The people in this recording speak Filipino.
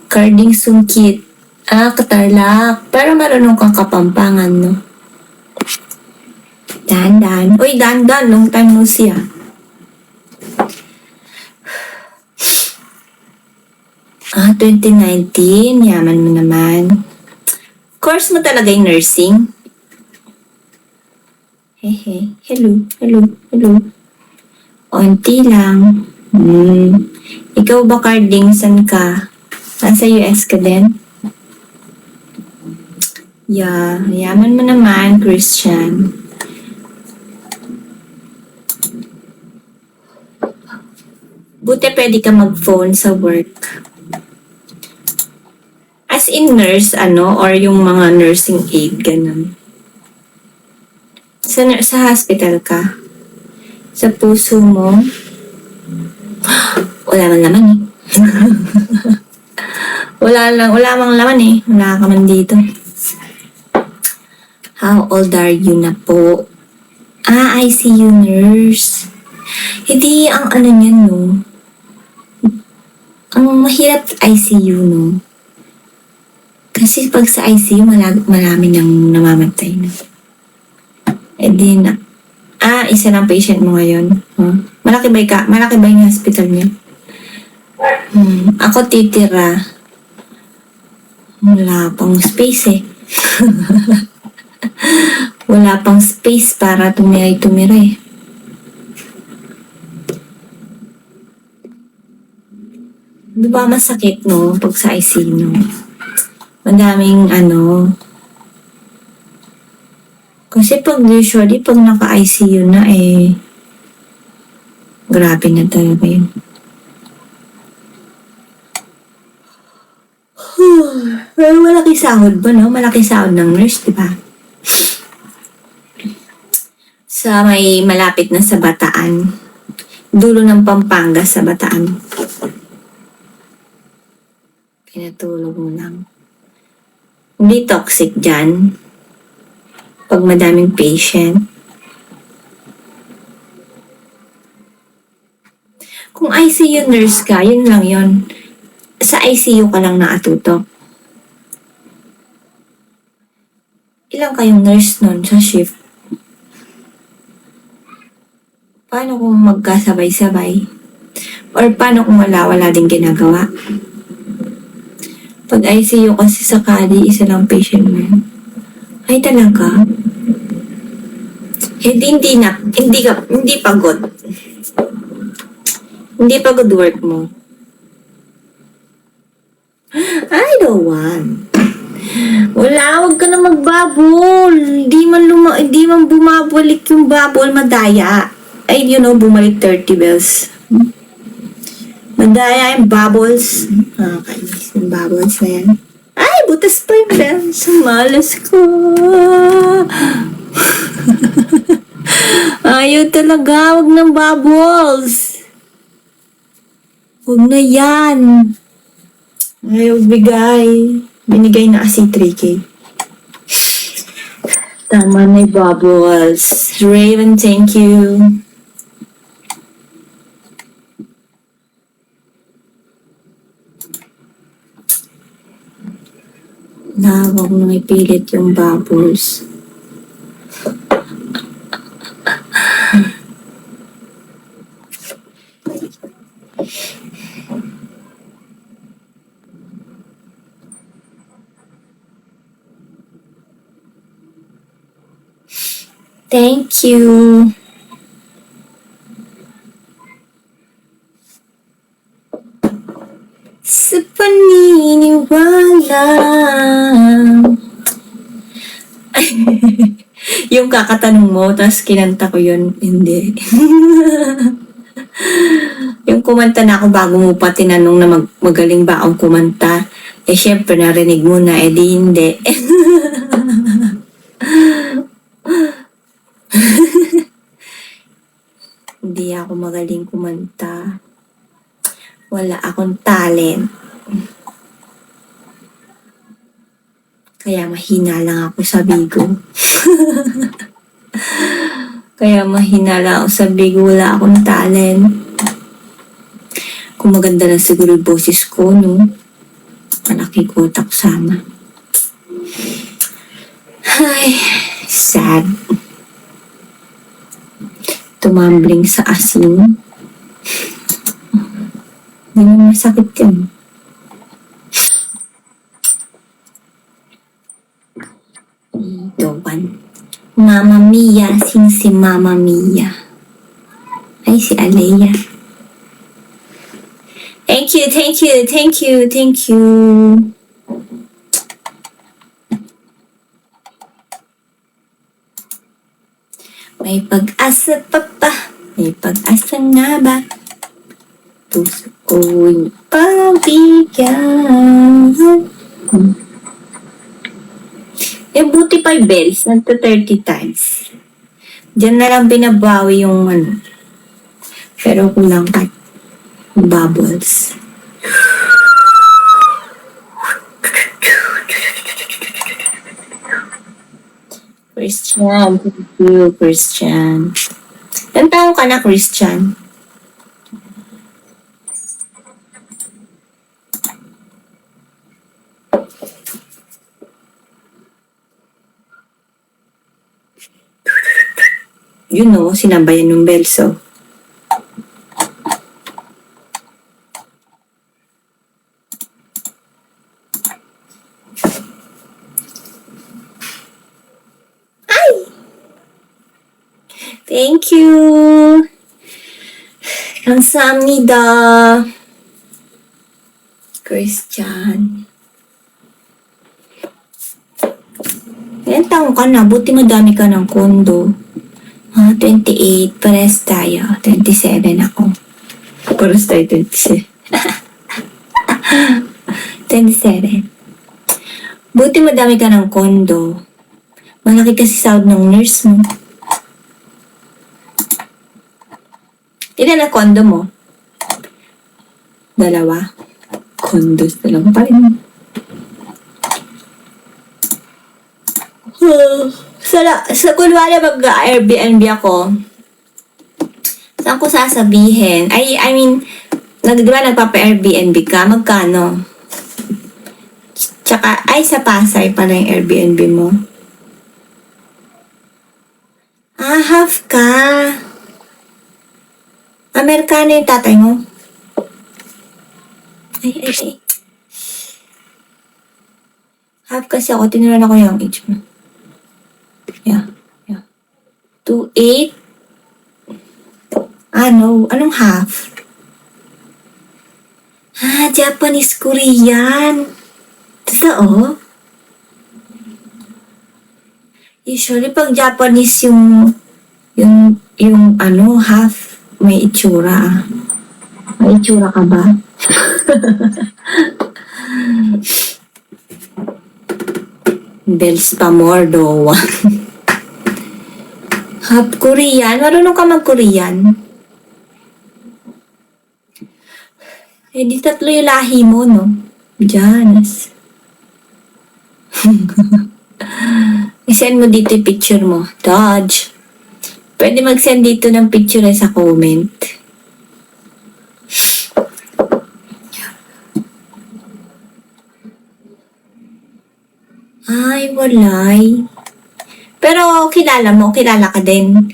Carding sungkit. Katarlak. Pero marunong kang kapampangan, no? Dandan. Uy, dandan. Long time no see, 2019. Yaman mo naman. Course mo talaga yung nursing? Hehe. Hello. Onti lang. Ikaw ba, Carding? San ka? Nasa US ka din? Yeah. Yaman mo naman, Christian. Buti pwede ka mag-phone sa work. As in nurse, or yung mga nursing aid, ganun. Sa hospital ka? Sa puso mo? Wala man laman eh. wala mang laman eh. Wala ka man dito. How old are you na po? ICU nurse. Hindi, ang niyan, no? Ang mahirap ICU, no? Kasi pag sa ICU, marami nang namamatay na. Isa lang patient mo ngayon. Malaki ba yung hospital niyo? Ako titira. Wala pang space eh. Wala pang space para tumira eh. Di ba masakit, no? Pag sa ICU, no? Madaming kasi usually pag naka-ICU na grabe na talaga yun. Well, malaki sahod ba, no? Malaki sahod ng nurse, di ba? Sa may malapit na sa Bataan. Dulo ng Pampanga sa Bataan. Pinatulog mo lang. Hindi toxic dyan. Pag madaming patient. Kung ICU nurse ka, yun lang yun. Sa ICU ka lang nakatutok. Ilang kayong nurse nun sa shift? Paano kung magkasabay-sabay? Or paano kung wala din ginagawa? Pag ICU kasi sakali, isa lang patient mo yun. Ay talaga? Hindi pagod. Hindi pagod work mo. I don't want. Wag ka na magbabol. Hindi man bumabalik yung babol, madaya. Ay, bumalik 30 bells. Madaya yung bubbles. Kainis yung bubbles na yan. Ay, butas pa yung bells. Malas ko. Ayaw talaga. Wag ng bubbles. Wag na yan. Ayaw bigay. Binigay na kasi 3K. Tama na yung bubbles. Raven, thank you. Huwag nang ipilit yung bubbles. Thank you. Sa paniniwala. Yung kakatanong mo, tapos kinanta ko yun. Hindi. Yung kumanta na ako bago mo pa tinanong na magaling ba akong kumanta. Syempre narinig mo na, di hindi. Hindi ako magaling kumanta. Wala akong talent. Kaya mahina lang ako sa bigo. Wala akong talent. Kung maganda lang siguro yung boses ko, no? Malaki kotak sana. Ay, sad. Tumambling sa asin. Hindi naman masakit yun. Ito, one. Mama Mia, sing si Mama Mia. Ay, si Alea. Thank you, thank you, thank you, thank you. May pag-asa pa pa, may pag-asa nga ba? Puso ko'y pabigyan. Buti pa yung bells, nagto 30 times. Diyan na lang binabawi yung ano. Pero kulang ka bubbles. Christian, thank you, Christian. Ilan taong ka na, Christian? Yun o, sinabayan ng belso. Thank you. 감사합니다. Christian. Ilan taong ka na? Buti madami ka ng kondo. 28. Pares tayo. 27 ako. Pares tayo 27. 27. Buti madami ka ng kondo. Malaki kasi sahod ng nurse mo. Ilan na kondo mo? 2. Condos na lang pa rin. Sa kunwari mag-Airbnb ako, saan ko sasabihin? I mean, di ba nagpapa-Airbnb ka? Magkano? Tsaka, sa Pasay pala yung Airbnb mo. Half ka. Amerikano yung tatay mo? Ay. Half kasi ako. Tinulan ako yung age mo. Yeah. 2.8? No. Anong half? Japanese Korean. Totoo? Usually, pag Japanese yung half, may itsura. May itsura ka ba? Bells pa more do. Half Korean? Marunong ka mag-Korean? Di 3 yung lahi mo, no? Janice. I-send mo dito yung picture mo. Dodge. Pwede mag-send dito ng picture sa comment. Ay, walay. Pero kilala ka din.